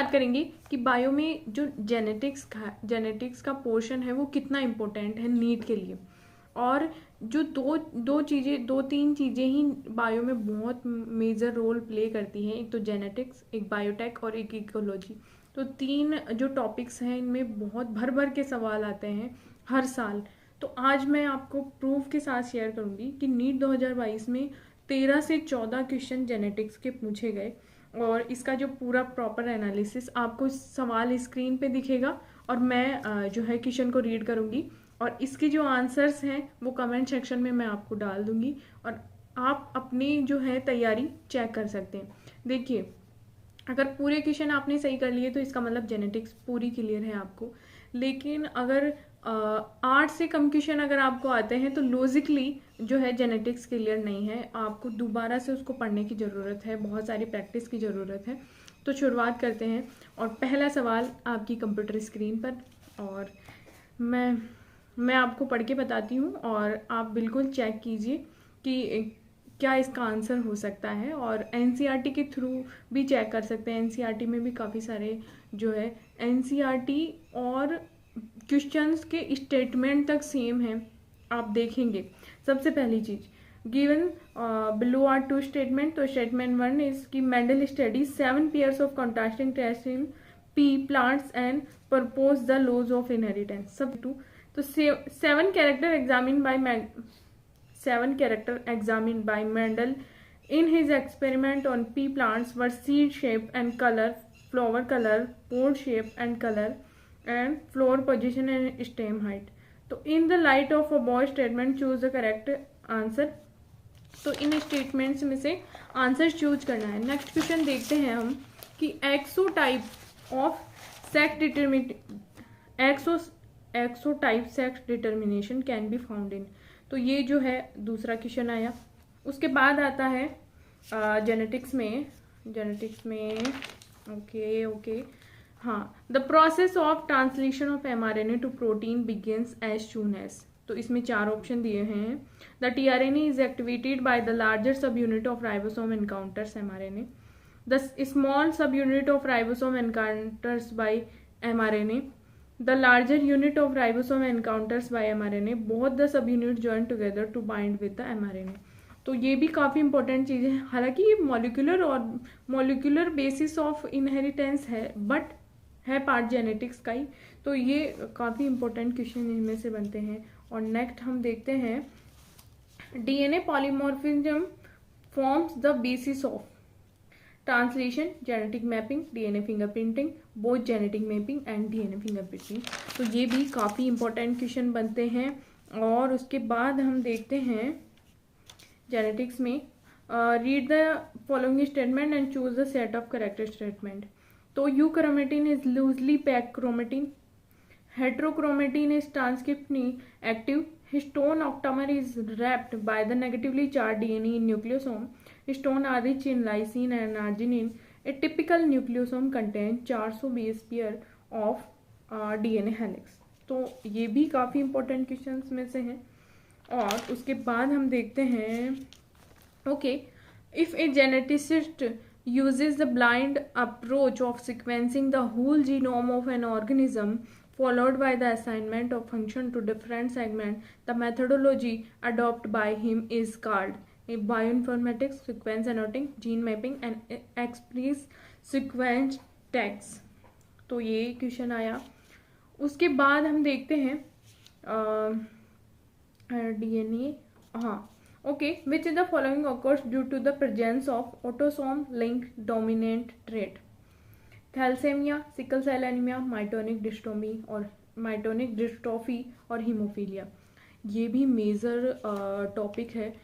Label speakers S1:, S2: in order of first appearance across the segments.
S1: बात करेंगे कि बायो में जो जेनेटिक्स का पोर्शन है वो कितना इम्पोर्टेंट है नीट के लिए, और जो दो तीन चीज़ें ही बायो में बहुत मेजर रोल प्ले करती हैं, एक तो जेनेटिक्स, एक बायोटेक और एक इकोलॉजी। तो तीन जो टॉपिक्स हैं इनमें बहुत भर भर के सवाल आते हैं हर साल। तो आज मैं आपको प्रूफ के साथ शेयर करूंगी कि नीट 2022 में 13 से 14 क्वेश्चन जेनेटिक्स के पूछे गए, और इसका जो पूरा प्रॉपर एनालिसिस आपको सवाल स्क्रीन पे दिखेगा, और मैं जो है क्वेश्चन को रीड करूंगी, और इसके जो आंसर्स हैं वो कमेंट सेक्शन में मैं आपको डाल दूंगी, और आप अपनी जो है तैयारी चेक कर सकते हैं। देखिए, अगर पूरे क्वेश्चन आपने सही कर लिए तो इसका मतलब जेनेटिक्स पूरी क्लियर है आपको। लेकिन अगर 8 से कम क्वेश्चन अगर आपको आते हैं तो लॉजिकली जो है जेनेटिक्स क्लियर नहीं है, आपको दोबारा से उसको पढ़ने की ज़रूरत है, बहुत सारी प्रैक्टिस की ज़रूरत है। तो शुरुआत करते हैं, और पहला सवाल आपकी कंप्यूटर स्क्रीन पर, और मैं आपको पढ़ के बताती हूँ, और आप बिल्कुल चेक कीजिए कि क्या इसका आंसर हो सकता है। और एनसीईआरटी के थ्रू भी चेक कर सकते हैं, एनसीईआरटी में भी काफ़ी सारे जो है एनसीईआरटी और क्वेश्चंस के स्टेटमेंट तक सेम है, आप देखेंगे। सबसे पहली चीज़ given below are two statement. तो स्टेटमेंट 1 इज कि Mendel study 7 pairs of contrasting test in pea plants and propose the laws of inheritance. सब टू, तो 7 character examined by Mendel in his experiment on pea plants were seed shape and color, flower color, pod shape and color, and flower position and stem height. तो in the light of above statement choose the correct answer। तो इन statements में से answer choose करना है। Next question देखते हैं हम कि XO type of sex determination can be found in. तो ये जो है दूसरा क्वेश्चन आया। उसके बाद आता है जेनेटिक्स में ओके हाँ, the process of translation of mRNA to protein begins as soon as. तो इसमें 4 ऑप्शन दिए हैं। The tRNA is activated by the larger subunit of ribosome encounters mRNA. The small subunit of ribosome encounters by mRNA. The larger unit of ribosome encounters by mRNA. Both the subunits join together to bind with the mRNA. तो ये भी काफ़ी important चीज़ है। हालांकि ये molecular basis of inheritance है, but है part genetics का ही। तो ये काफ़ी इंपॉर्टेंट क्वेश्चन इनमें से बनते हैं। और नेक्स्ट हम देखते हैं DNA polymorphism forms the basis of translation, genetic mapping, DNA fingerprinting, both genetic mapping and DNA fingerprinting. तो ये भी काफ़ी इंपॉर्टेंट क्वेश्चन बनते हैं। और उसके बाद हम देखते हैं जेनेटिक्स में read the following statement and choose the set of correct statement. तो euchromatin is loosely packed chromatin, heterochromatin is transcriptionally active, histone octamer is wrapped by the negatively charged DNA in nucleosome. Histone are rich in lysine and arginine. A typical nucleosome contains 400 base pair of DNA helix। तो ये भी काफ़ी important questions में से हैं। और उसके बाद हम देखते हैं if A geneticist uses the blind approach of sequencing the whole genome of an organism followed by the assignment of function to different segments, the methodology adopted by him is called bioinformatics, sequence annotating, gene mapping and express sequence tags। तो ये question आया। उसके बाद हम देखते हैं DNA which is the following occurs due to the presence of autosome linked dominant trait: thalassaemia, sickle cell anaemia, myotonic dystrophy और haemophilia. ये भी मेजर टॉपिक है।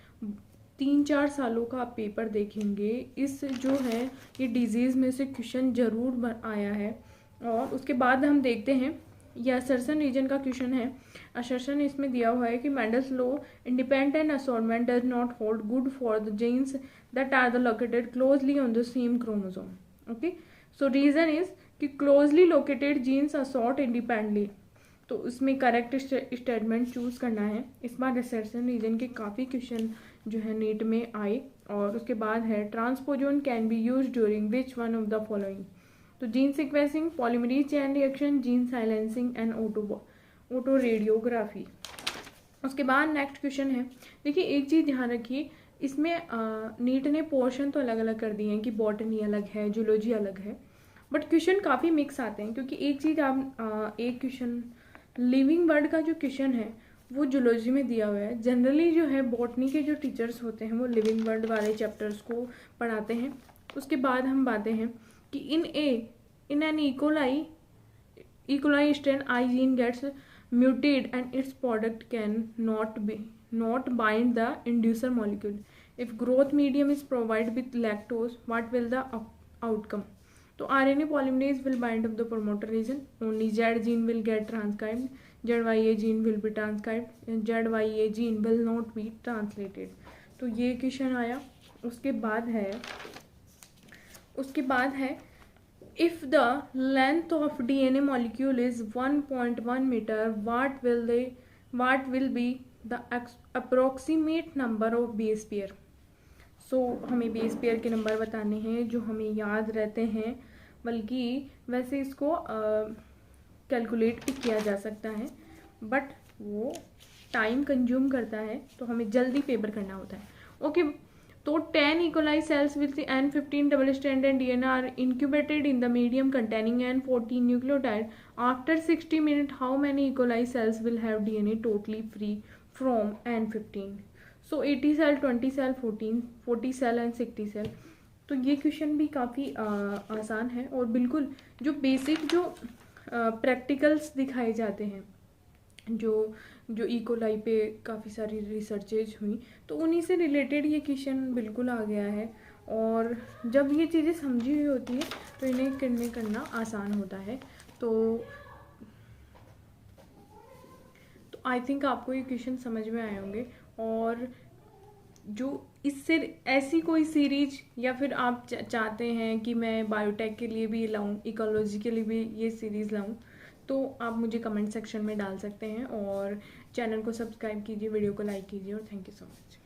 S1: 3-4 सालों का आप पेपर देखेंगे, इस जो है ये डिजीज़ में से क्वेश्चन जरूर आया है। और उसके बाद हम देखते हैं ये असर्शन रीजन का क्वेश्चन है। असर्शन इसमें दिया हुआ है कि Mendel's law independent assortment does not hold good for the genes that are the located closely on the same chromosome. Okay, so reason is कि closely located genes assort independently. तो उसमें correct statement choose करना है। इस बार assertion reason के काफ़ी question जो है नीट में आए। और उसके बाद है transposon can be use during which one of the following. तो gene sequencing, polymerase chain reaction, gene silencing and autoradiography. उसके बाद नेक्स्ट क्वेश्चन है, देखिए एक चीज़ ध्यान रखिए, इसमें नीट ने पोर्शन तो अलग अलग कर दिए हैं कि बॉटनी अलग है, जूलॉजी अलग है, बट क्वेश्चन काफ़ी मिक्स आते हैं। क्योंकि एक चीज़ आप एक क्वेश्चन लिविंग वर्ड का जो क्वेश्चन है वो जूलॉजी में दिया हुआ है। जनरली जो है बॉटनी के जो टीचर्स होते हैं वो लिविंग वर्ड वाले चैप्टर्स को पढ़ाते हैं। उसके बाद हम बातें हैं कि in an E coli strain I gene gets mutated and its product can not bind the inducer molecule. If growth medium is provide with lactose, what will the outcome? तो RNA polymerase will bind up the promoter region. Only Z gene will get transcribed. ZYA gene will be transcribed. And ZYA gene will not be translated. तो ये question आया। उसके बाद है if the length of DNA molecule is 1.1 meter, what will be the approximate number of base pair? हमें base pair के number बताने हैं जो हमें याद रहते हैं, बल्कि वैसे इसको कैलकुलेट भी किया जा सकता है, बट वो टाइम कंज्यूम करता है, तो हमें जल्दी पेपर करना होता है। ओके, तो 10 E coli cells with N15 double stranded DNA are incubated in the medium containing N14 nucleotide. After 60 minute how many E coli cells will have DNA totally free from N15? 80 cell, 20 cell, 40 cell and 60 cell. तो ये question भी काफ़ी आसान है, और बिल्कुल जो basic जो प्रैक्टिकल्स दिखाए जाते हैं, जो इकोलाई पे काफ़ी सारी रिसर्चेज हुई, तो उन्हीं से रिलेटेड ये क्वेश्चन बिल्कुल आ गया है। और जब ये चीज़ें समझी हुई होती है तो इन्हें करना आसान होता है। तो आई थिंक आपको ये क्वेश्चन समझ में आए होंगे। और जो इससे ऐसी कोई सीरीज, या फिर आप चाहते हैं कि मैं बायोटेक के लिए भी लाऊं, इकोलॉजी के लिए भी ये सीरीज़ लाऊं, तो आप मुझे कमेंट सेक्शन में डाल सकते हैं। और चैनल को सब्सक्राइब कीजिए, वीडियो को लाइक कीजिए, और थैंक यू सो मच।